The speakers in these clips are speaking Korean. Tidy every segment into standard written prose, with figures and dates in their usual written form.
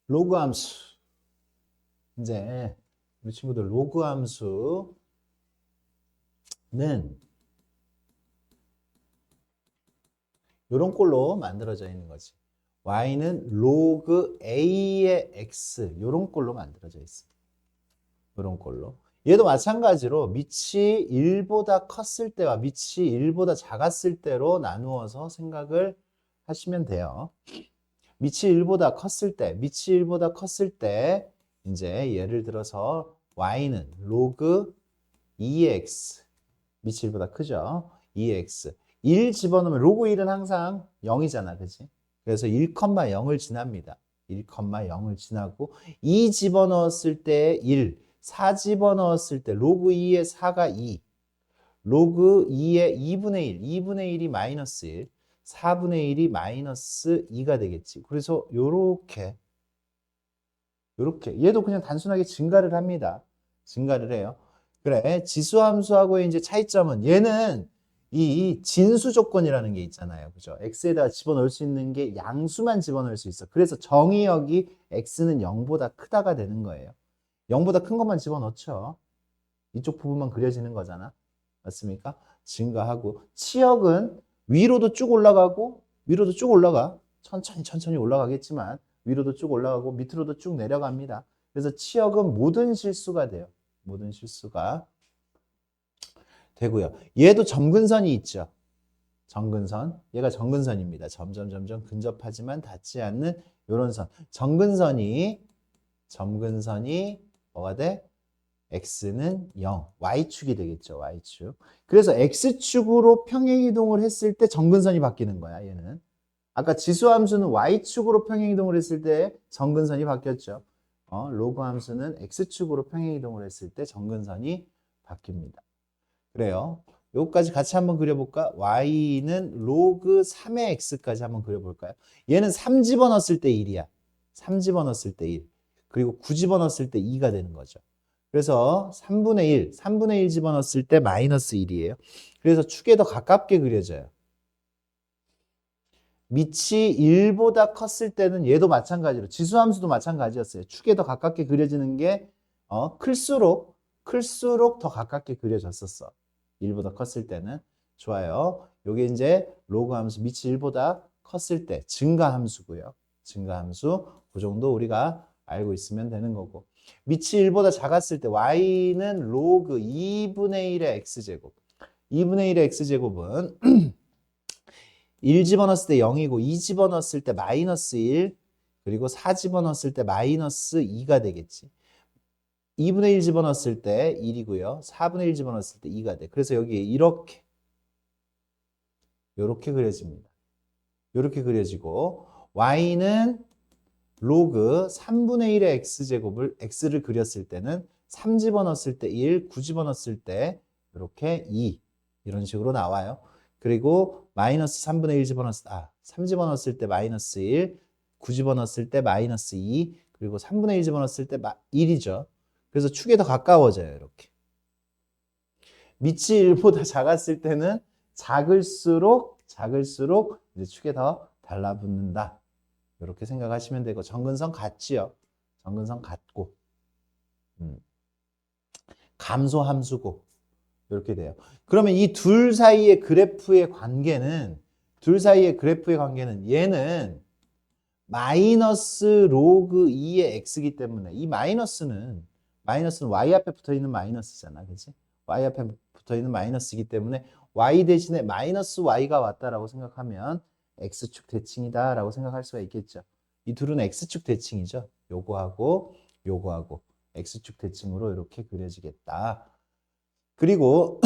로그 함수. 이제 우리 친구들 로그 함수는 이런 꼴로 만들어져 있는 거지. y는 로그 a의 x 이런 꼴로 만들어져 있어. 이런 꼴로. 얘도 마찬가지로 밑이 1보다 컸을 때와 밑이 1보다 작았을 때로 나누어서 생각을 하시면 돼요. 밑이 1보다 컸을 때, 밑이 1보다 컸을 때 이제 예를 들어서 y는 로그 2x 밑이 1보다 크죠? 2x 1 집어넣으면 로그 1은 항상 0이잖아, 그치? 그래서 1,0을 지납니다. 1,0을 지나고 2 집어넣었을 때 1, 4 집어넣었을 때 로그 2의 4가 2, 로그 2의 2분의 1, 2분의 1이 마이너스 1, 4분의 1이 마이너스 2가 되겠지. 그래서 요렇게 얘도 그냥 단순하게 증가를 합니다. 증가를 해요. 그래, 지수함수하고의 이제 차이점은 얘는 이 진수 조건이라는 게 있잖아요. 그죠? x에다 집어넣을 수 있는 게 양수만 집어넣을 수 있어. 그래서 정의역이 x는 0보다 크다가 되는 거예요. 0보다 큰 것만 집어넣죠. 이쪽 부분만 그려지는 거잖아. 맞습니까? 증가하고 치역은 위로도 쭉 올라가고 위로도 쭉 올라가. 천천히 올라가겠지만 위로도 쭉 올라가고 밑으로도 쭉 내려갑니다. 그래서 치역은 모든 실수가 돼요. 모든 실수가 되고요. 얘도 점근선이 있죠. 점근선. 얘가 점근선입니다. 점점 근접하지만 닿지 않는 이런 선. 점근선이 뭐가 돼? x는 0, y축이 되겠죠. y축. 그래서 x축으로 평행이동을 했을 때 점근선이 바뀌는 거야. 얘는. 아까 지수함수는 y축으로 평행이동을 했을 때 점근선이 바뀌었죠. 로그 함수는 x축으로 평행이동을 했을 때 점근선이 바뀝니다. 그래요. 요거까지 같이 한번 그려볼까? y는 로그 3의 x까지 한번 그려볼까요? 얘는 3 집어넣었을 때 1이야. 3 집어넣었을 때 1. 그리고 9 집어넣었을 때 2가 되는 거죠. 그래서 3분의 1 집어넣었을 때 마이너스 1이에요. 그래서 축에 더 가깝게 그려져요. 밑이 1보다 컸을 때는 얘도 마찬가지로 지수함수도 마찬가지였어요. 축에 더 가깝게 그려지는 게 클수록 더 가깝게 그려졌었어. 1보다 컸을 때는. 좋아요. 요게 이제 로그 함수 밑이 1보다 컸을 때 증가함수고요. 증가함수 그 정도 우리가 알고 있으면 되는 거고. 밑이 1보다 작았을 때 y는 로그 2분의 1의 x제곱. 2분의 1의 x제곱은 1 집어넣었을 때 0이고 2 집어넣었을 때 마이너스 1 그리고 4 집어넣었을 때 마이너스 2가 되겠지. 2분의 1 집어넣었을 때 1이고요. 4분의 1 집어넣었을 때 2가 돼. 그래서 여기 이렇게 그려집니다. 이렇게 그려지고 y는 로그 3분의 1의 x제곱을 x를 그렸을 때는 3 집어넣었을 때 1, 9 집어넣었을 때 이렇게 2 이런 식으로 나와요. 그리고 마이너스 3분의 1 집어넣었을 때 3 집어넣었을 때 마이너스 1, 9 집어넣었을 때 마이너스 2, 그리고 3분의 1 집어넣었을 때 1이죠. 그래서 축에 더 가까워져요. 이렇게. 밑이 1보다 작았을 때는 작을수록 이제 축에 더 달라붙는다. 이렇게 생각하시면 되고 정근선 같지요. 정근선 같고 감소함수고 이렇게 돼요. 그러면 이 둘 사이의 그래프의 관계는 얘는 마이너스 로그 2의 x이기 때문에 이 마이너스는 y 앞에 붙어 있는 마이너스잖아. 그치? y 앞에 붙어 있는 마이너스이기 때문에 y 대신에 마이너스 y가 왔다라고 생각하면 x축 대칭이다라고 생각할 수가 있겠죠. 이 둘은 x축 대칭이죠. 요거하고 x축 대칭으로 이렇게 그려지겠다. 그리고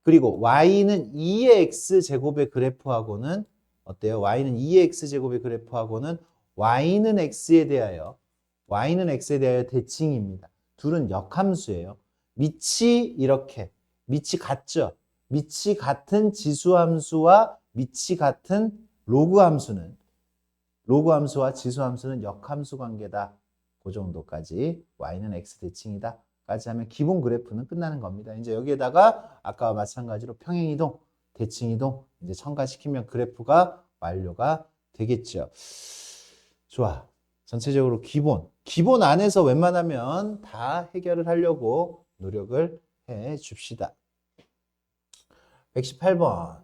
y는 2의 x제곱의 그래프하고는 어때요? y는 2의 x제곱의 그래프하고는 y는 x에 대하여 대칭입니다. 둘은 역함수예요. 밑이 같죠? 밑이 같은 지수함수와 밑이 같은 로그 함수와 지수함수는 역함수 관계다. 그 정도까지 y는 x 대칭이다. 까지 하면 기본 그래프는 끝나는 겁니다. 이제 여기에다가 아까와 마찬가지로 평행이동, 대칭이동 이제 첨가시키면 그래프가 완료가 되겠죠. 좋아. 전체적으로 기본 안에서 웬만하면 다 해결을 하려고 노력을 해 줍시다. 118번.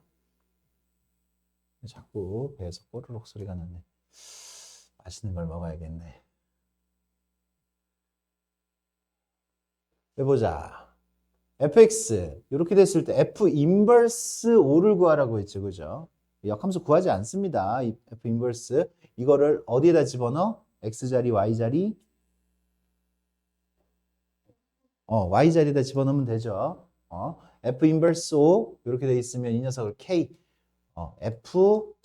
자꾸 배에서 꼬르륵 소리가 나네. 맛있는 걸 먹어야겠네. 해보자. fx 이렇게 됐을 때 f 인버스 5를 구하라고 했죠. 그죠? 역함수 구하지 않습니다. 이 f 인버스 이거를 어디에다 집어넣어? x자리, y자리? y자리에다 집어넣으면 되죠. f 인버스 5 이렇게 돼 있으면 이 녀석을 k f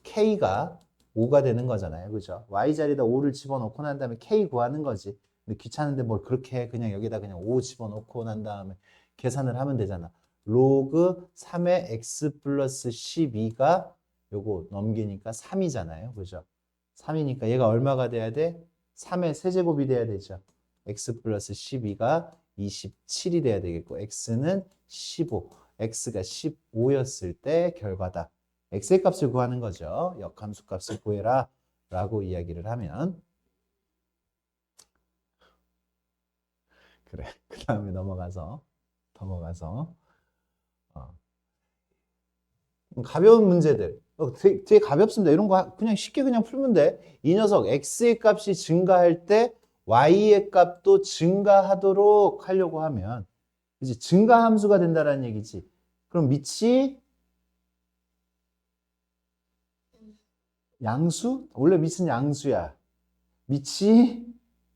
k가 5가 되는 거잖아요. 그죠? y자리에다 5를 집어넣고 난 다음에 k 구하는 거지. 근데 귀찮은데 뭘 그렇게 그냥 여기다 그냥 5 집어넣고 난 다음에 계산을 하면 되잖아. 로그 3의 x 플러스 12가 요거 넘기니까 3이잖아요. 그죠? 3이니까 얘가 얼마가 돼야 돼? 3의 세제곱이 돼야 되죠. x 플러스 12가 27이 돼야 되겠고 x는 15, x가 15였을 때 결과다. x의 값을 구하는 거죠. 역함수 값을 구해라 라고 이야기를 하면 그래. 그 다음에 넘어가서 가벼운 문제들 되게 가볍습니다. 이런 거 그냥 쉽게 그냥 풀면 돼. 이 녀석 x의 값이 증가할 때 y의 값도 증가하도록 하려고 하면 이제 증가 함수가 된다라는 얘기지. 그럼 밑이 양수? 원래 밑은 양수야. 밑이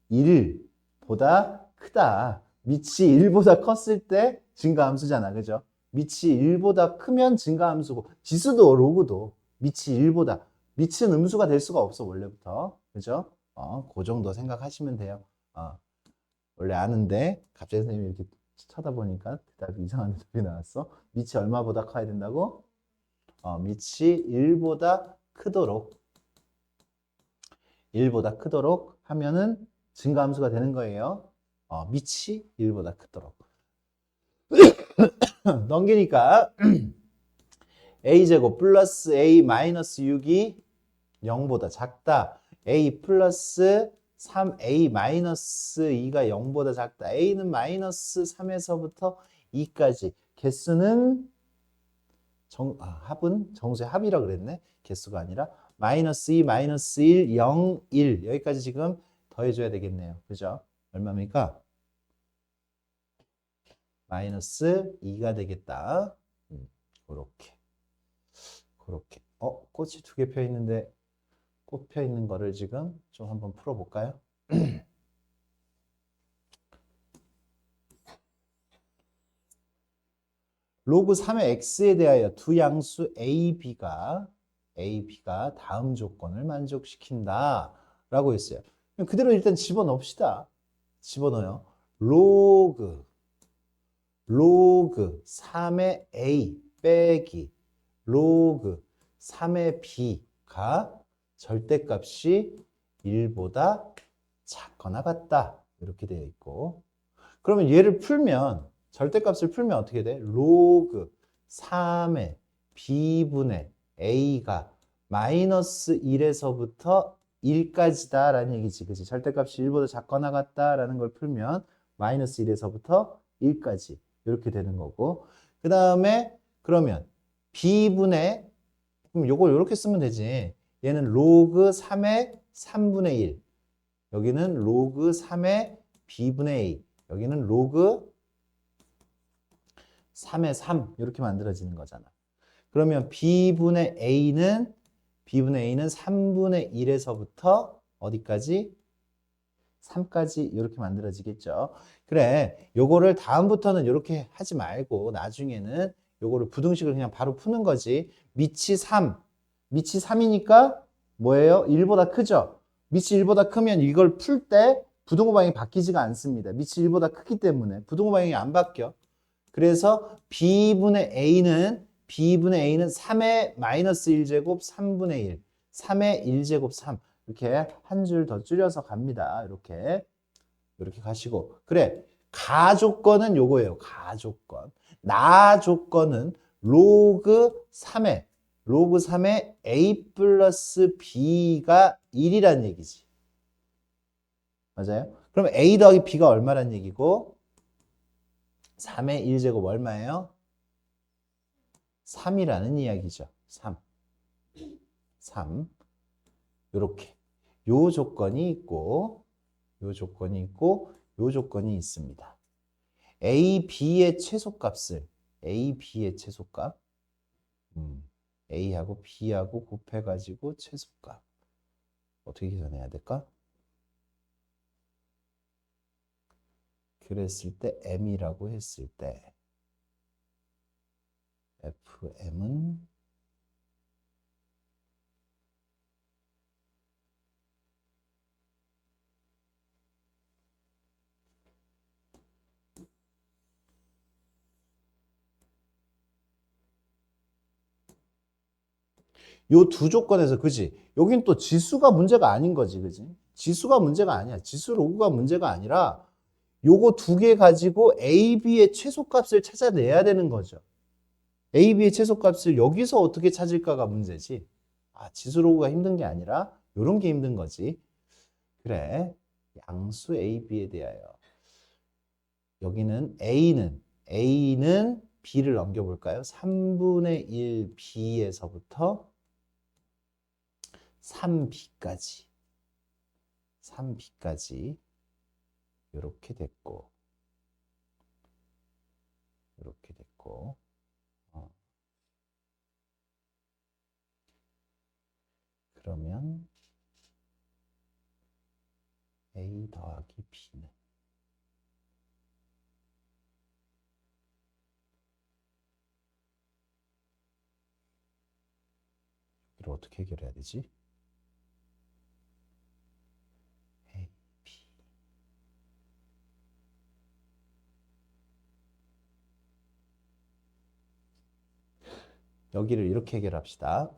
1보다 크다. 밑이 1보다 컸을 때 증가함수잖아. 그죠? 밑이 1보다 크면 증가함수고 지수도 로그도 밑이 1보다 밑은 음수가 될 수가 없어 원래부터. 그죠? 그 정도 생각하시면 돼요. 원래 아는데 갑자기 선생님이 이렇게 쳐다보니까 대답이 이상한 대답이 나왔어. 밑이 얼마보다 커야 된다고? 밑이 1보다 크도록 1보다 크도록 하면은 증가함수가 되는 거예요. 밑이 1보다 크도록. 넘기니까 a제곱 플러스 a 마이너스 6이 0보다 작다. a 플러스 3a 마이너스 2가 0보다 작다. a는 마이너스 3에서부터 2까지. 개수는 합은 정수의 합이라 그랬네. 개수가 아니라 마이너스 2, 마이너스 1, 0, 1 여기까지 지금 더해줘야 되겠네요. 그죠? 얼마입니까? 마이너스 2가 되겠다. 그렇게. 꽃이 2개 펴 있는데 꽃 펴 있는 거를 지금 좀 한번 풀어볼까요? 로그 3의 x에 대하여 두 양수 ab가 다음 조건을 만족시킨다 라고 했어요. 그대로 일단 집어넣읍시다. 집어넣어요. 로그 3의 a 빼기 로그 3의 b가 절대값이 1보다 작거나 같다. 이렇게 되어 있고 그러면 얘를 풀면 절대값을 풀면 어떻게 돼? 로그 3의 b분의 a가 마이너스 1에서부터 1까지다 라는 얘기지. 그치? 절대값이 1보다 작거나 같다라는 걸 풀면 마이너스 1에서부터 1까지 이렇게 되는 거고 그 다음에 그러면 b분의 그럼 요걸 이렇게 쓰면 되지. 얘는 로그 3의 3분의 1 여기는 로그 3의 b분의 a 여기는 로그 3의 3 이렇게 만들어지는 거잖아. 그러면 b분의 a는 3분의 1에서부터 어디까지? 3까지 이렇게 만들어지겠죠. 그래, 요거를 다음부터는 이렇게 하지 말고 나중에는 요거를 부등식을 그냥 바로 푸는 거지. 밑이 3이니까 뭐예요? 1보다 크죠? 밑이 1보다 크면 이걸 풀 때 부등호 방향이 바뀌지가 않습니다. 밑이 1보다 크기 때문에 부등호 방향이 안 바뀌어. 그래서 b분의 a는 3의 마이너스 1제곱 3분의 1 3의 1제곱 3 이렇게 한 줄 더 줄여서 갑니다. 이렇게 가시고 그래 가조건은 요거예요. 가조건 나 조건은 로그 3의 로그 3의 a 플러스 b가 1이란 얘기지. 맞아요? 그럼 a 더하기 b가 얼마란 얘기고 3의 1제곱 얼마예요? 3이라는 이야기죠. 3. 요렇게. 요 조건이 있고 요 조건이 있고 요 조건이 있습니다. a, b의 최소값을 a, b의 최소값 a하고 b하고 곱해가지고 최소값 어떻게 계산해야 될까? 그랬을 때 m이라고 했을 때 fm은 요 두 조건에서 그지? 여긴 또 지수가 문제가 아닌 거지, 그지? 지수가 문제가 아니야. 지수 로그가 문제가 아니라 요거 두 개 가지고 A, B의 최소값을 찾아내야 되는 거죠. A, B의 최소값을 여기서 어떻게 찾을까가 문제지. 아, 지수 로그가 힘든 게 아니라 요런 게 힘든 거지. 그래. 양수 A, B에 대하여. 여기는 A는 B를 넘겨볼까요? 3분의 1 B에서부터 3B까지. 이렇게 됐고 이렇게 됐고 그러면 A 더하기 B는 이걸 어떻게 해결해야 되지? A, B 여기를 이렇게 해결합시다.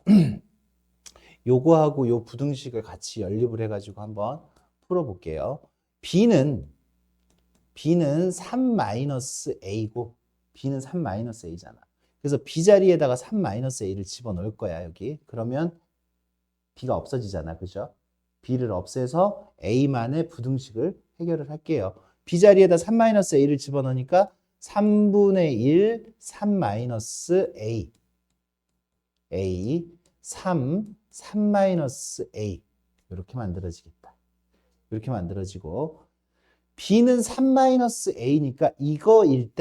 요거하고 요 부등식을 같이 연립을 해가지고 한번 풀어볼게요. B는 3-A고 B는 3-A잖아. 그래서 B 자리에다가 3-A를 집어넣을 거야, 여기. 그러면 B가 없어지잖아, 그죠? B를 없애서 A만의 부등식을 해결을 할게요. B 자리에다 3-A를 집어넣으니까 3분의 1, 3-A. A, 3-A. 이렇게 만들어지겠다. 이렇게 만들어지고 B는 3-A니까 이거일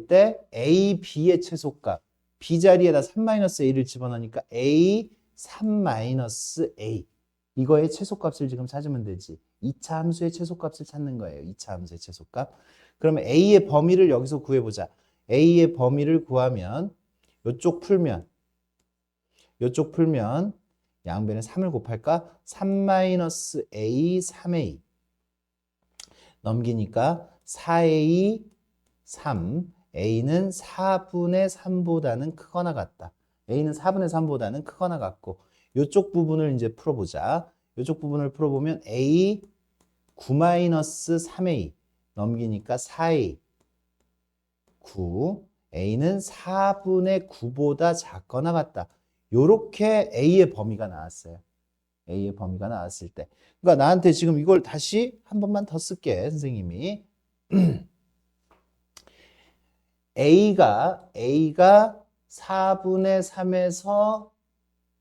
때 A, B의 최소값 B 자리에다 3-A를 집어넣으니까 A, 3-A 이거의 최소값을 지금 찾으면 되지. 2차 함수의 최소값을 찾는 거예요. 2차 함수의 최소값. 그러면 A의 범위를 여기서 구해보자. A의 범위를 구하면 요쪽 풀면 양변에 3을 곱할까? 3-A, 3A 넘기니까 4A, 3 A는 4분의 3보다는 크거나 같다. A는 4분의 3보다는 크거나 같고 이쪽 부분을 이제 풀어보자. 이쪽 부분을 풀어보면 A 9-3A 넘기니까 4A 9 A는 4분의 9보다 작거나 같다. 요렇게 A의 범위가 나왔어요. A의 범위가 나왔을 때. 그러니까 나한테 지금 이걸 다시 한 번만 더 쓸게, 선생님이. A가 4분의 3에서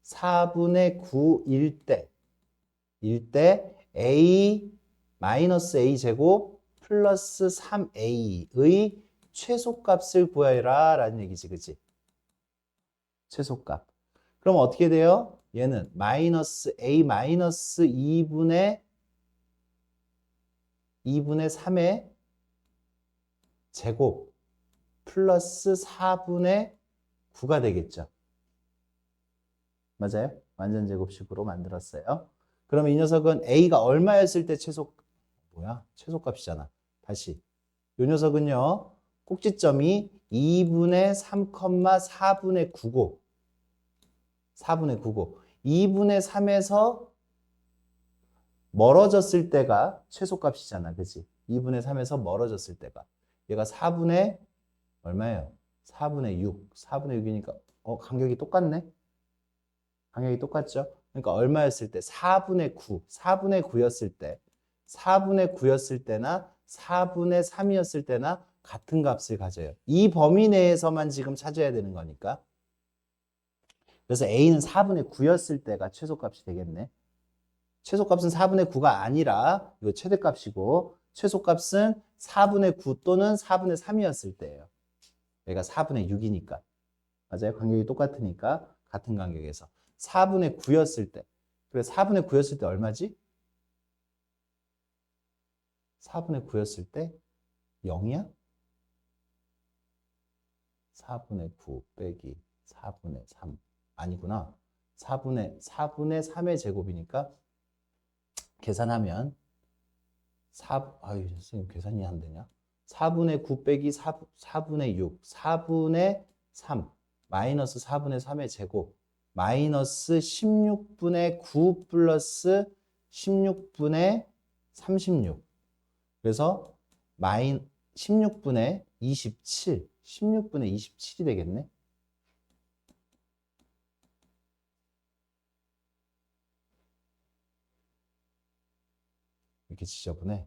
4분의 9일 때 A 마이너스 A 제곱 플러스 3A의 최소값을 구해라 라는 얘기지, 그치? 최소값. 그럼 어떻게 돼요? 얘는 마이너스 A 마이너스 2분의 3의 제곱 플러스 4분의 9가 되겠죠. 맞아요? 완전 제곱식으로 만들었어요. 그러면 이 녀석은 A가 얼마였을 때 최소값이잖아. 다시. 이 녀석은요. 꼭지점이 2분의 3, 4분의 9고 2분의 3에서 멀어졌을 때가 최소값이잖아. 그치? 2분의 3에서 멀어졌을 때가. 얘가 4분의 얼마예요? 4분의 6. 4분의 6이니까 간격이 똑같네. 간격이 똑같죠? 그러니까 얼마였을 때? 4분의 9. 4분의 9였을 때. 4분의 9였을 때나 4분의 3이었을 때나 같은 값을 가져요. 이 범위 내에서만 지금 찾아야 되는 거니까. 그래서 A는 4분의 9였을 때가 최소값이 되겠네. 최소값은 4분의 9가 아니라 이거 최대값이고 최소값은 4분의 9 또는 4분의 3이었을 때예요. 얘가 4분의 6이니까. 맞아요? 간격이 똑같으니까 같은 간격에서 4분의 9였을 때. 그래서 4분의 9였을 때 얼마지? 4분의 9였을 때 0이야? 4분의 9 빼기 4분의 3 아니구나. 4분의 3의 제곱이니까 계산하면 아유 선생님 계산이 안 되냐? 4분의 9 빼기 4분의 6 4분의 3 마이너스 4분의 3의 제곱 마이너스 16분의 9 플러스 16분의 36 그래서 16분의 27 16분의 27이 되겠네. 이렇게 지저분해.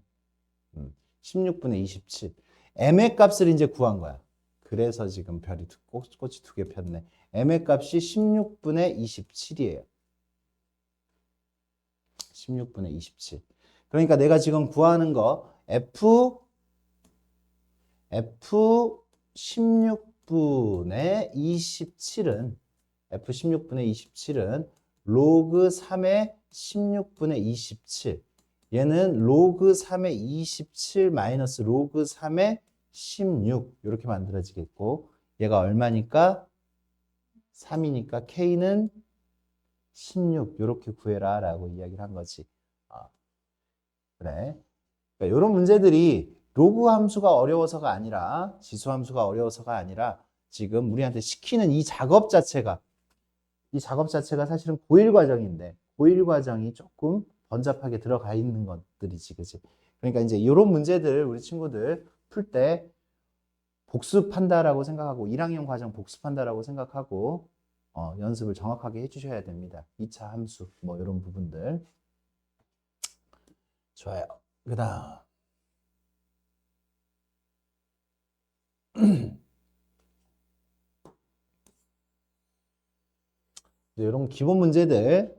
16분의 27. m의 값을 이제 구한 거야. 그래서 지금 별이 꽃이 두 개 폈네. m의 값이 16분의 27이에요. 16분의 27. 그러니까 내가 지금 구하는 거 f 16분의 27은 로그 3의 16분의 27. 얘는 로그 3의 27 마이너스 로그 3의 16 이렇게 만들어지겠고 얘가 얼마니까? 3이니까 K는 16 이렇게 구해라 라고 이야기를 한 거지. 그래. 그러니까 이런 문제들이 로그 함수가 어려워서가 아니라 지수 함수가 어려워서가 아니라 지금 우리한테 시키는 이 작업 자체가 사실은 고1 과정인데 고1 과정이 조금 번잡하게 들어가 있는 것들이지, 그치? 그러니까 이제 이런 문제들 우리 친구들 풀 때 복습한다라고 생각하고 1학년 과정 복습한다라고 생각하고 연습을 정확하게 해주셔야 됩니다. 2차 함수 뭐 이런 부분들. 좋아요. 그다음 이런 기본 문제들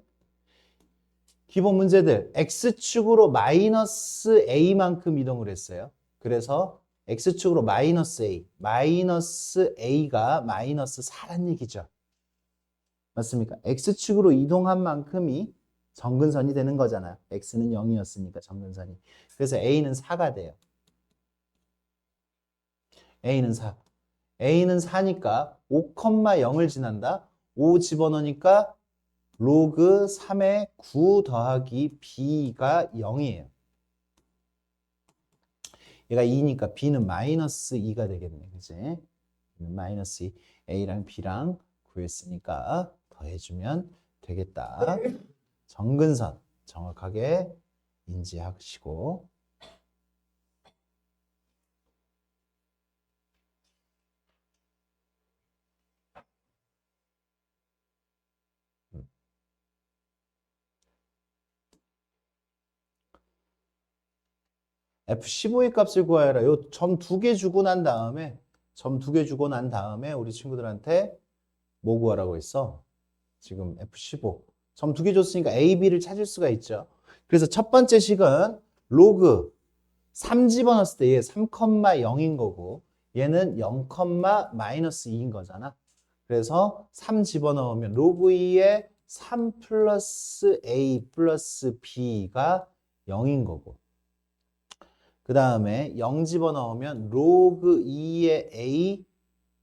x축으로 마이너스 a만큼 이동을 했어요. 그래서 x축으로 마이너스 a가 마이너스 4란 얘기죠. 맞습니까? x축으로 이동한 만큼이 정근선이 되는 거잖아요. x는 0이었으니까 정근선이. 그래서 a는 4가 돼요. a는 4. a는 4니까 5,0을 지난다. 5 집어넣으니까 로그 3의 9 더하기 b가 0이에요. 얘가 2니까 b는 마이너스 2가 되겠네. 그치? 마이너스 2. a랑 b랑 구했으니까 더해주면 되겠다. 정근선 정확하게 인지하시고 F15의 값을 구하여라. 요 점 2개 주고 난 다음에 우리 친구들한테 뭐 구하라고 했어? 지금 F15 점 2개 줬으니까 A, B를 찾을 수가 있죠. 그래서 첫 번째 식은 로그 3 집어넣었을 때 얘 3,0인 거고 얘는 0, 마이너스 2인 거잖아. 그래서 3 집어넣으면 로그 2의 3 플러스 A 플러스 B가 0인 거고 그 다음에 0 집어넣으면 로그 2의 A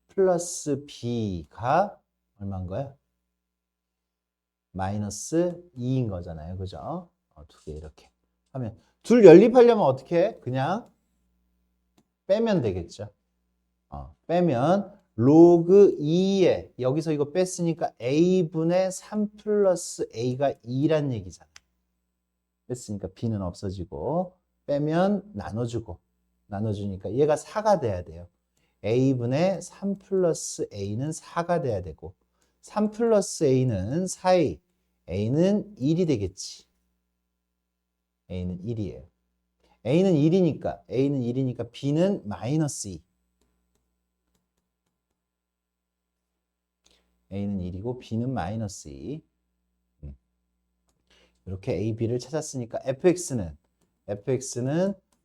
플러스 B가 얼마인 거야? 마이너스 2인 거잖아요. 그죠? 두 개 이렇게 하면 둘 연립하려면 어떻게 해? 그냥 빼면 되겠죠. 빼면 로그 2에 여기서 이거 뺐으니까 A분의 3 플러스 A가 2란 얘기잖아. 뺐으니까 B는 없어지고 빼면 나눠주고 나눠주니까 얘가 4가 돼야 돼요. a분의 3 플러스 a는 4가 돼야 되고 3 플러스 a는 4a, a는 1이 되겠지. a는 1이에요. a는 1이니까 b는 마이너스 2. a는 1이고 b는 마이너스 2. 이렇게 a, b를 찾았으니까 fx는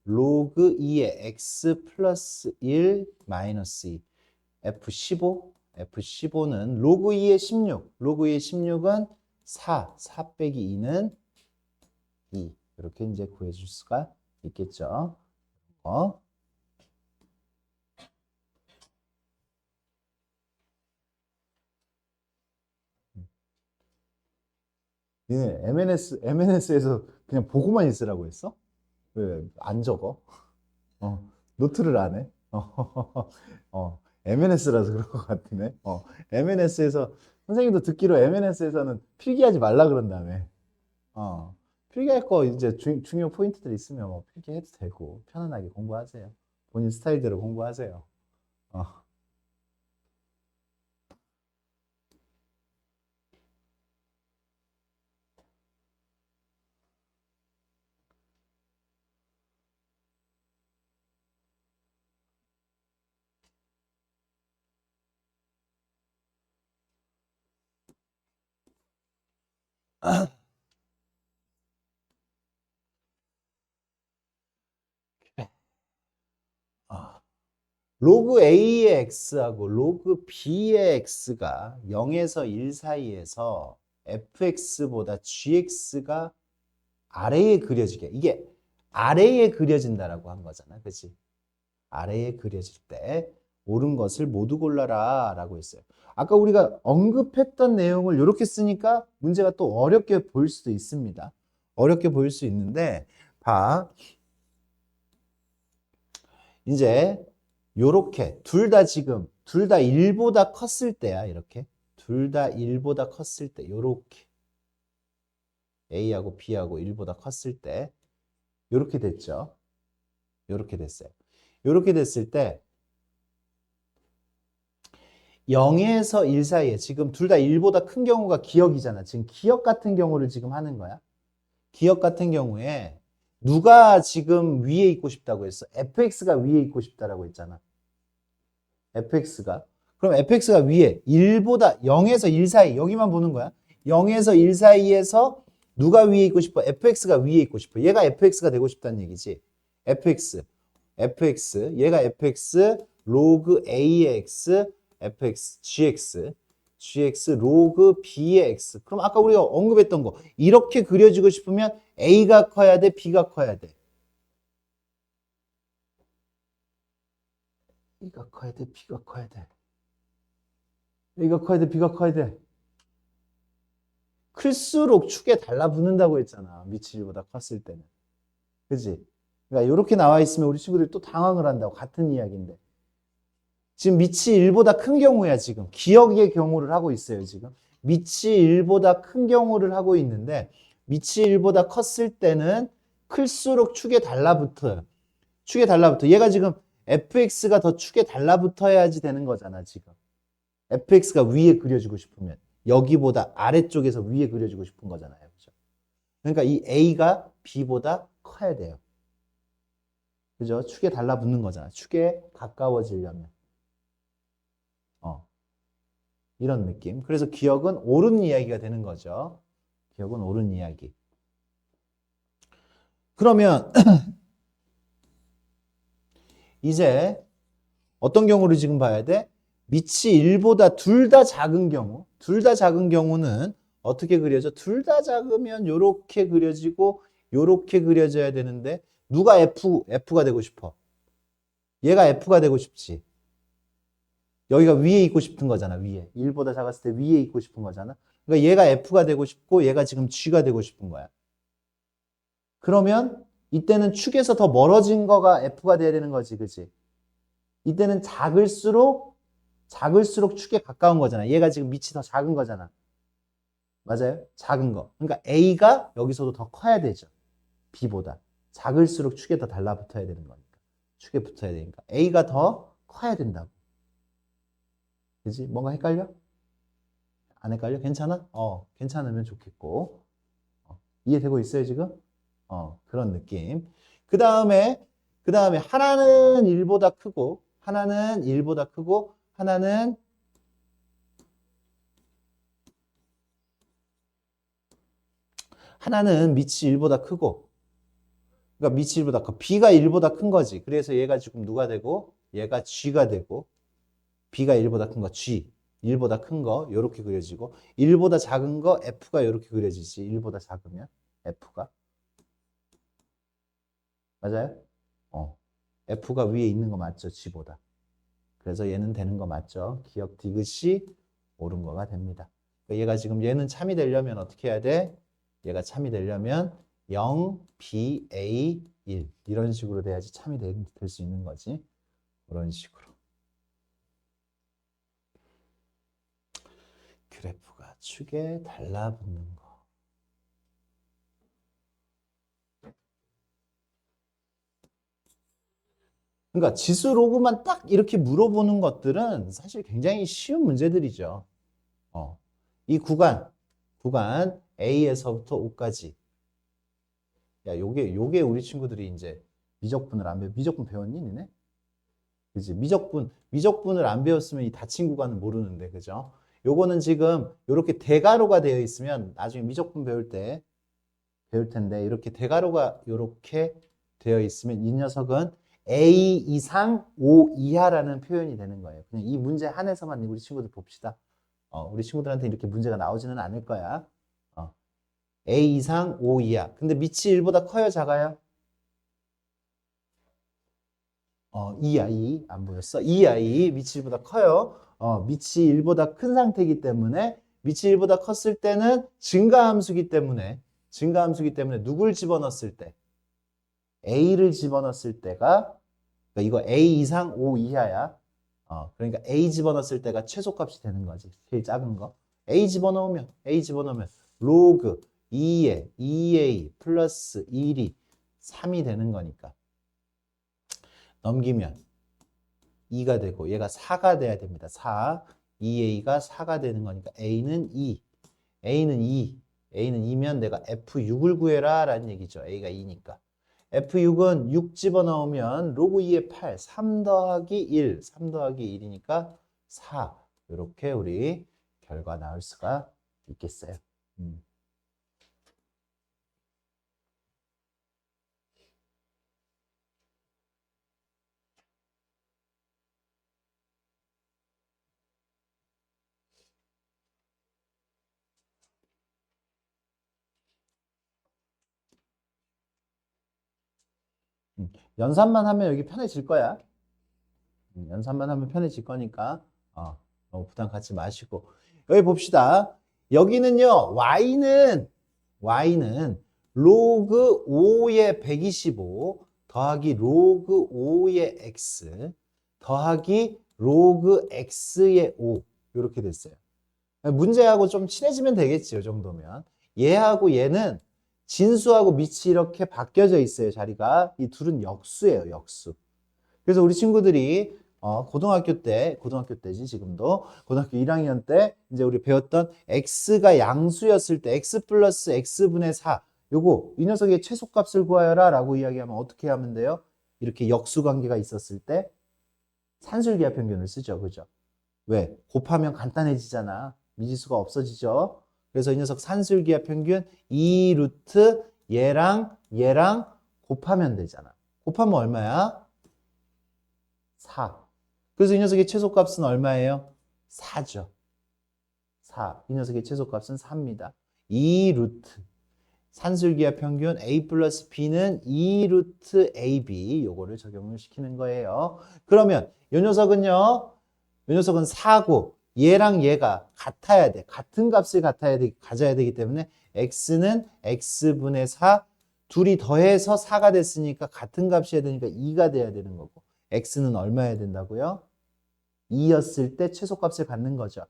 로그 2의 x 플러스 1 마이너스 2. F15는 로그 2의 16. 로그 2의 16은 4. 4 빼기 2는 2. 이렇게 이제 구해줄 수가 있겠죠. 예, MNS에서 그냥 보고만 있으라고 했어? 왜 안 적어? 노트를 안 해? MNS라서 그런 것 같으네. MNS에서 선생님도 듣기로 MNS에서는 필기하지 말라 그런다며. 필기할 거 이제 중요 포인트들 있으면 뭐 필기해도 되고 편안하게 공부하세요. 본인 스타일대로 공부하세요. 어. 아, 로그 A의 X하고 로그 B의 X가 0에서 1 사이에서 fx보다 gx가 아래에 그려지게, 이게 아래에 그려진다라고 한 거잖아, 그치? 아래에 그려질 때 옳은 것을 모두 골라라 라고 했어요. 아까 우리가 언급했던 내용을 이렇게 쓰니까 문제가 또 어렵게 보일 수도 있습니다. 어렵게 보일 수 있는데 봐, 이제 요렇게 둘 다 1보다 컸을 때야. 이렇게 둘 다 1보다 컸을 때 요렇게 A하고 B하고 1보다 컸을 때 요렇게 됐죠. 요렇게 됐어요. 요렇게 됐을 때 0에서 1 사이에 지금 둘 다 1보다 큰 경우가 기억이잖아. 지금 기억 같은 경우를 지금 하는 거야. 기억 같은 경우에 누가 지금 위에 있고 싶다고 했어? fx가 위에 있고 싶다라고 했잖아. fx가. 그럼 fx가 위에 1보다 0에서 1 사이 여기만 보는 거야. 0에서 1 사이에서 누가 위에 있고 싶어? fx가 위에 있고 싶어. 얘가 fx가 되고 싶다는 얘기지. fx 얘가 fx 로그 a의 x fx gx 로그 b의 x. 그럼 아까 우리가 언급했던 거 이렇게 그려지고 싶으면 a가 커야 돼, b가 커야 돼. a가 커야 돼, b가 커야 돼. a가 커야 돼, b가 커야 돼. 클수록 축에 달라붙는다고 했잖아. 밑이 1보다 컸을 때는. 그지? 그러니까 이렇게 나와 있으면 우리 친구들이 또 당황을 한다고. 같은 이야기인데. 지금 밑이 1보다 큰 경우야, 지금. 기억의 경우를 하고 있어요, 지금. 밑이 1보다 큰 경우를 하고 있는데, 밑이 1보다 컸을 때는 클수록 축에 달라붙어요. 축에 달라붙어. 얘가 지금 fx가 더 축에 달라붙어야지 되는 거잖아, 지금. fx가 위에 그려지고 싶으면. 여기보다 아래쪽에서 위에 그려지고 싶은 거잖아요. 그죠? 그러니까 이 a가 b보다 커야 돼요. 그죠? 축에 달라붙는 거잖아. 축에 가까워지려면. 이런 느낌. 그래서 기억은 옳은 이야기가 되는 거죠. 기억은 옳은 이야기. 그러면 이제 어떤 경우를 지금 봐야 돼? 밑이 1보다 둘 다 작은 경우. 둘 다 작은 경우는 어떻게 그려져? 둘 다 작으면 이렇게 그려지고 이렇게 그려져야 되는데 누가 F가 되고 싶어? 얘가 F가 되고 싶지. 여기가 위에 있고 싶은 거잖아, 위에. 1보다 작았을 때 위에 있고 싶은 거잖아. 그러니까 얘가 F가 되고 싶고 얘가 지금 G가 되고 싶은 거야. 그러면 이때는 축에서 더 멀어진 거가 F가 돼야 되는 거지, 그치? 이때는 작을수록 축에 가까운 거잖아. 얘가 지금 밑이 더 작은 거잖아. 맞아요? 작은 거. 그러니까 A가 여기서도 더 커야 되죠. B보다. 작을수록 축에 더 달라붙어야 되는 거니까. 축에 붙어야 되니까. A가 더 커야 된다고. 그지? 뭔가 헷갈려? 안 헷갈려? 괜찮아? 괜찮으면 좋겠고. 이해되고 있어요, 지금? 그런 느낌. 그 다음에 하나는 1보다 크고, 하나는 1보다 크고, 하나는 밑이 1보다 크고, 그러니까 밑이 1보다 커. B가 1보다 큰 거지. 그래서 얘가 지금 누가 되고, 얘가 G가 되고, B가 1보다 큰 거, G. 1보다 큰 거, 요렇게 그려지고, 1보다 작은 거, F가 요렇게 그려지지. 1보다 작으면, F가. 맞아요? F가 위에 있는 거 맞죠? G보다. 그래서 얘는 되는 거 맞죠? 기억 디귿이 옳은 거가 됩니다. 그러니까 얘가 지금 얘는 참이 되려면 어떻게 해야 돼? 얘가 참이 되려면 0, B, A, 1 이런 식으로 돼야지 참이 될 수 있는 거지. 그런 식으로. 그래프가 축에 달라붙는 거. 그러니까 지수 로그만 딱 이렇게 물어보는 것들은 사실 굉장히 쉬운 문제들이죠. 이 구간 A에서부터 O까지. 야, 요게 우리 친구들이 이제 미적분을 안 배워. 미적분 배웠니, 니네? 그지? 미적분을 안 배웠으면 이 닫힌 구간은 모르는데, 그죠? 요거는 지금 이렇게 대괄호가 되어 있으면 나중에 미적분 배울 텐데, 이렇게 대괄호가 이렇게 되어 있으면 이 녀석은 A 이상 O 이하라는 표현이 되는 거예요. 그냥 이 문제 한해서만 우리 친구들 봅시다. 우리 친구들한테 이렇게 문제가 나오지는 않을 거야. A 이상 O 이하. 근데 밑이 1보다 커요, 작아요? 이하, 2. 안 보였어? 이하, 2. 밑이 1보다 커요. 밑이 1보다 큰 상태이기 때문에 밑이 1보다 컸을 때는 증가함수기 때문에 누굴 집어넣었을 때? A를 집어넣었을 때가 그러니까 이거 A 이상 O 이하야. 그러니까 A 집어넣었을 때가 최소값이 되는 거지. 제일 작은 거. A 집어넣으면 로그 2에 2A 플러스 1이 3이 되는 거니까. 넘기면 2가 되고 얘가 4가 돼야 됩니다. 4. 2A가 4가 되는 거니까 A는 2. A는 2면 내가 F6을 구해라 라는 얘기죠. A가 2니까. F6은 6 집어넣으면 로그 2의 8, 3 더하기 1, 3 더하기 1이니까 4. 이렇게 우리 결과 나올 수가 있겠어요. 연산만 하면 여기 편해질 거야. 연산만 하면 편해질 거니까 너무 부담 갖지 마시고 여기 봅시다. 여기는요. y는 로그 5의 125 더하기 로그 5의 x 더하기 로그 x의 5 이렇게 됐어요. 문제하고 좀 친해지면 되겠지. 이 정도면. 얘하고 얘는 진수하고 밑이 이렇게 바뀌어져 있어요. 자리가. 이 둘은 역수예요. 역수. 그래서 우리 친구들이 고등학교 때지 지금도 고등학교 1학년 때 이제 우리 배웠던 x가 양수였을 때 x 플러스 x분의 4 요거 이 녀석의 최소값을 구하여라 라고 이야기하면 어떻게 하면 돼요? 이렇게 역수 관계가 있었을 때 산술기하 평균을 쓰죠. 그죠? 왜? 곱하면 간단해지잖아. 미지수가 없어지죠. 그래서 이 녀석 산술기하 평균 2 루트 얘랑 곱하면 되잖아. 곱하면 얼마야? 4. 그래서 이 녀석의 최소값은 얼마예요? 4죠. 4. 이 녀석의 최소값은 4입니다. 2 루트. 산술기하 평균 A 플러스 B는 2 루트 AB. 요거를 적용을 시키는 거예요. 그러면 이 녀석은요. 이 녀석은 4고 얘랑 얘가 같아야 돼. 같은 값을 가져야 되기 때문에 x는 x분의 4. 둘이 더해서 4가 됐으니까 같은 값이어야 되니까 2가 돼야 되는 거고. x는 얼마여야 된다고요? 2였을 때 최소값을 갖는 거죠.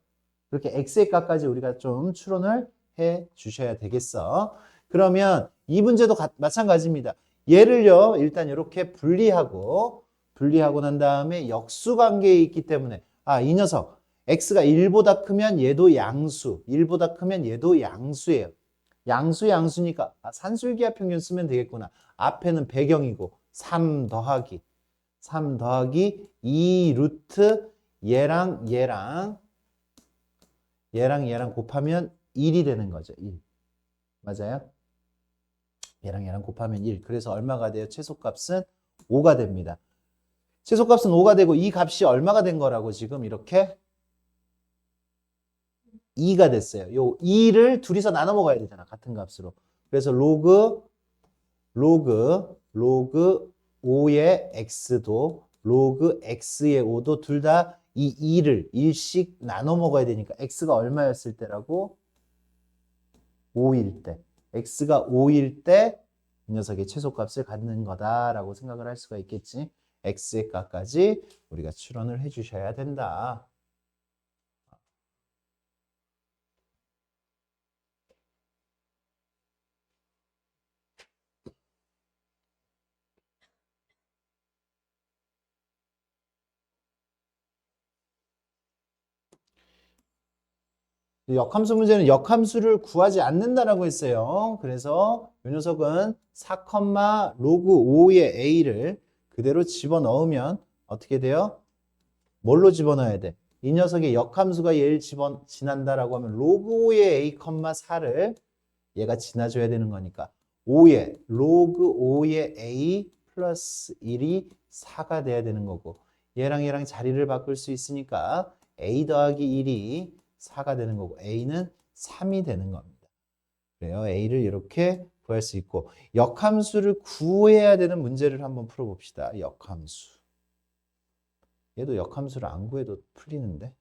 그렇게 x의 값까지 우리가 좀 추론을 해 주셔야 되겠어. 그러면 이 문제도 마찬가지입니다. 얘를요, 일단 이렇게 분리하고 분리하고 난 다음에 역수관계에 있기 때문에 이 녀석 x가 1보다 크면 얘도 양수, 1보다 크면 얘도 양수예요. 양수니까 산술기하 평균 쓰면 되겠구나. 앞에는 배경이고 3 더하기 2 루트 얘랑 곱하면 1이 되는 거죠. 1. 맞아요? 얘랑 곱하면 1. 그래서 얼마가 돼요? 최소값은 5가 됩니다. 최소값은 5가 되고 이 값이 얼마가 된 거라고 지금 이렇게 2가 됐어요. 요 2를 둘이서 나눠 먹어야 되잖아. 같은 값으로. 그래서 로그 5의 x도 로그 x의 5도 둘 다 이 2를 1씩 나눠 먹어야 되니까 x가 얼마였을 때라고? 5일 때. x가 5일 때 이 녀석의 최소값을 갖는 거다라고 생각을 할 수가 있겠지. x의 값까지 우리가 추론을 해 주셔야 된다. 역함수 문제는 역함수를 구하지 않는다라고 했어요. 그래서 이 녀석은 4, 로그 5의 a를 그대로 집어넣으면 어떻게 돼요? 뭘로 집어넣어야 돼? 이 녀석의 역함수가 얘를 지난다라고 하면 로그 5의 a, 4를 얘가 지나줘야 되는 거니까 5의 로그 5의 a 플러스 1이 4가 돼야 되는 거고 얘랑 자리를 바꿀 수 있으니까 a 더하기 1이 4가 되는 거고 a는 3이 되는 겁니다. 그래요. a를 이렇게 구할 수 있고 역함수를 구해야 되는 문제를 한번 풀어봅시다. 역함수. 얘도 역함수를 안 구해도 풀리는데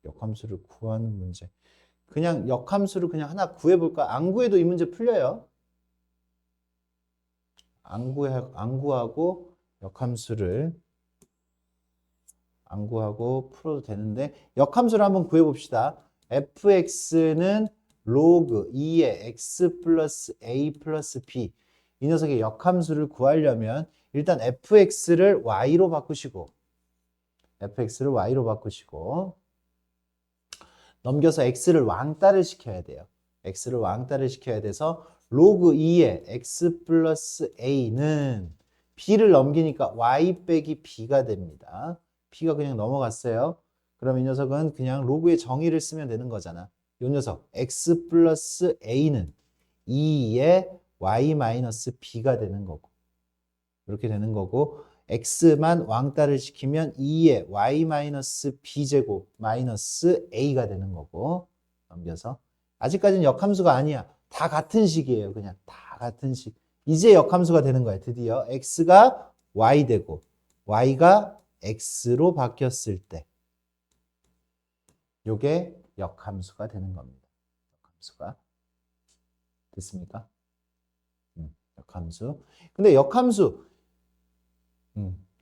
역함수를 구하는 문제. 그냥 역함수를 그냥 하나 구해볼까? 안 구해도 이 문제 풀려요. 안 구하고 역함수를 안 구하고 풀어도 되는데 역함수를 한번 구해봅시다. fx는 로그 2의 x 플러스 a 플러스 b 이 녀석의 역함수를 구하려면 일단 fx를 y로 바꾸시고 넘겨서 x를 왕따를 시켜야 돼요. x를 왕따를 시켜야 돼서 로그 2의 x 플러스 a는 b를 넘기니까 y 빼기 b가 됩니다. b가 그냥 넘어갔어요. 그럼 이 녀석은 그냥 로그의 정의를 쓰면 되는 거잖아. 이 녀석 x 플러스 a는 2의 y 마이너스 b가 되는 거고 이렇게 되는 거고 x만 왕따를 시키면 2의 y 마이너스 b제곱 마이너스 a가 되는 거고 넘겨서 아직까지는 역함수가 아니야. 다 같은 식이에요. 그냥 다 같은 식. 이제 역함수가 되는 거야. 드디어 x가 y 되고 y가 x로 바뀌었을 때 요게 역함수가 되는 겁니다. 역함수가 됐습니까? 역함수. 근데 역함수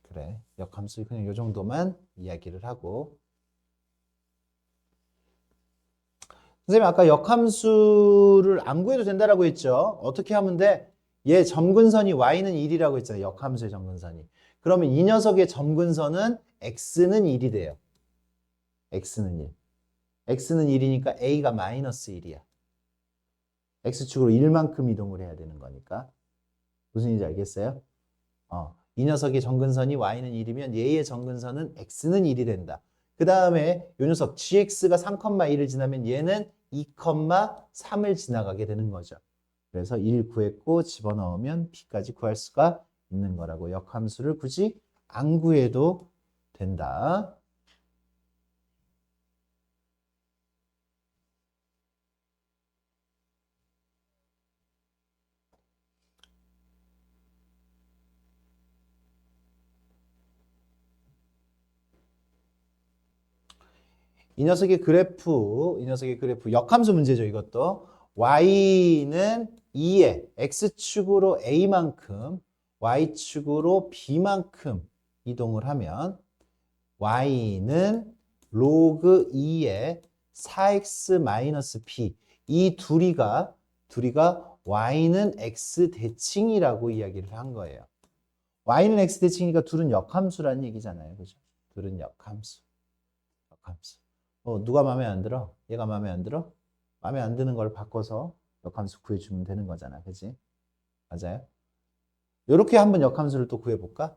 그래. 역함수 그냥 요 정도만 이야기를 하고 선생님 아까 역함수를 안 구해도 된다라고 했죠. 어떻게 하면 돼? 얘 점근선이 y는 1이라고 했잖아요. 역함수의 점근선이. 그러면 이 녀석의 점근선은 x는 1이 돼요. x는 1. x는 1이니까 a가 마이너스 1이야. x축으로 1만큼 이동을 해야 되는 거니까. 무슨 얘기인지 알겠어요? 이 녀석의 점근선이 y는 1이면 얘의 점근선은 x는 1이 된다. 그 다음에 이 녀석 gx가 3,1을 지나면 얘는 2,3을 지나가게 되는 거죠. 그래서 1 구했고 집어넣으면 b까지 구할 수가 있는 거라고. 역함수를 굳이 안 구해도 된다. 이 녀석의 그래프 역함수 문제죠. 이것도 y는 2에 x축으로 a만큼 y축으로 b만큼 이동을 하면 y는 로그 2에 4x 마이너스 b 이 둘이가 y는 x 대칭이라고 이야기를 한 거예요. y는 x 대칭이니까 둘은 역함수라는 얘기잖아요. 그죠? 둘은 역함수. 역함수. 누가 마음에 안 들어? 얘가 마음에 안 들어? 마음에 안 드는 걸 바꿔서 역함수 구해주면 되는 거잖아. 그지? 맞아요? 이렇게 한번 역함수를 또 구해볼까?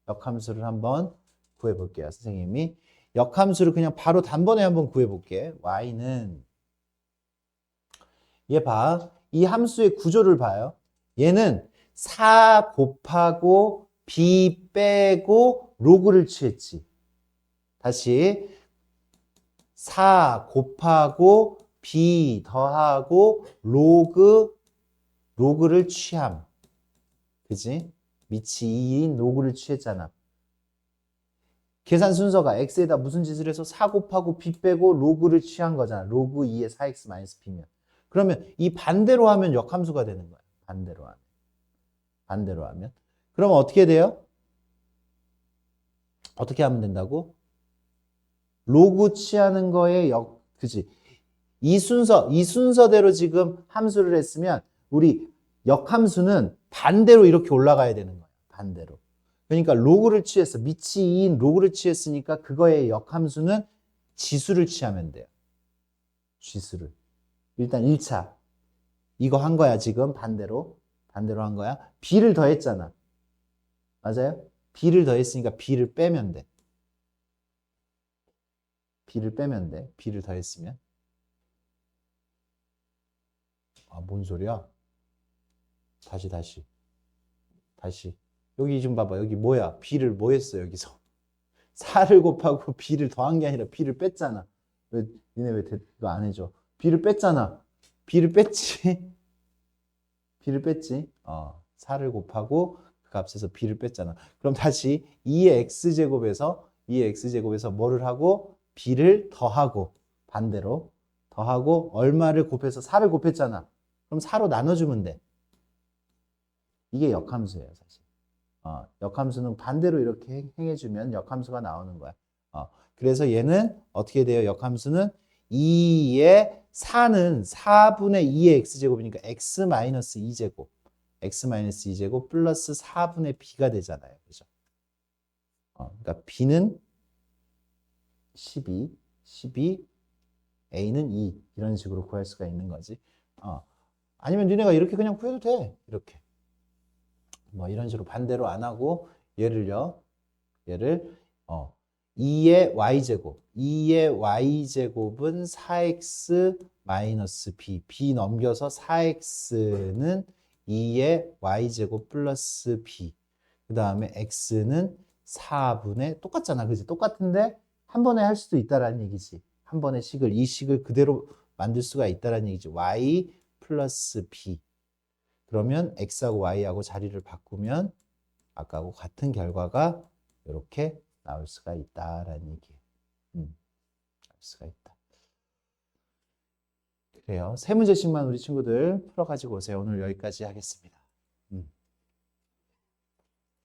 역함수를 한번 구해볼게요. 선생님이 역함수를 그냥 바로 단번에 한번 구해볼게. y는 얘 봐. 이 함수의 구조를 봐요. 얘는 4 곱하고 b 빼고 로그를 취했지. 다시 4 곱하고 b 더하고 로그를 취함. 그지? 미치 2인 로그를 취했잖아. 계산 순서가 x에다 무슨 짓을 해서 4 곱하고 b 빼고 로그를 취한 거잖아. 로그 2의 4x 마이너스 b면. 그러면 이 반대로 하면 역함수가 되는 거야. 반대로 하면. 반대로 하면. 그러면 어떻게 돼요? 어떻게 하면 된다고? 로그 취하는 거에 그지? 이 순서대로 지금 함수를 했으면 우리 역함수는 반대로 이렇게 올라가야 되는 거야. 반대로. 그러니까 로그를 취했어. 미치 2인 로그를 취했으니까 그거의 역함수는 지수를 취하면 돼요. 지수를. 일단 1차. 이거 한 거야, 지금. 반대로 한 거야. b를 더했잖아. 맞아요? b를 더했으니까 b를 빼면 돼. b를 빼면 돼. b를 더했으면. 뭔 소리야? 다시. 여기 좀 봐봐. 여기 뭐야? b를 뭐 했어, 여기서? 4를 곱하고 b를 더한 게 아니라 b를 뺐잖아. 니네 왜 너 안 해줘? b를 뺐잖아. b를 뺐지? b를 뺐지? 4를 곱하고 그 값에서 b를 뺐잖아. 그럼 다시 2의 x제곱에서 뭐를 하고? b를 더하고 반대로 더하고 얼마를 곱해서 4를 곱했잖아. 그럼 4로 나눠주면 돼. 이게 역함수예요, 사실. 역함수는 반대로 이렇게 행해주면 역함수가 나오는 거야. 그래서 얘는 어떻게 돼요? 역함수는 2의 4는 4분의 2의 x제곱이니까 x-2제곱 x-2제곱 플러스 4분의 b가 되잖아요. 그죠? 그러니까 b는 12, a는 2 이런 식으로 구할 수가 있는 거지. 아니면 니네가 이렇게 그냥 구해도 돼. 이렇게. 뭐 이런 식으로 반대로 안 하고 얘를 2의 y제곱은 4x 마이너스 b 넘겨서 4x는 2의 y제곱 플러스 b 그 다음에 x는 4분의 똑같잖아. 그지? 똑같은데 한 번에 할 수도 있다라는 얘기지. 한 번의 이 식을 그대로 만들 수가 있다라는 얘기지. y 플러스 b 그러면 x하고 y하고 자리를 바꾸면 아까하고 같은 결과가 이렇게 나올 수가 있다라는 얘기예요. 나올 수가 있다. 그래요. 세 문제씩만 우리 친구들 풀어가지고 오세요. 오늘 여기까지 하겠습니다.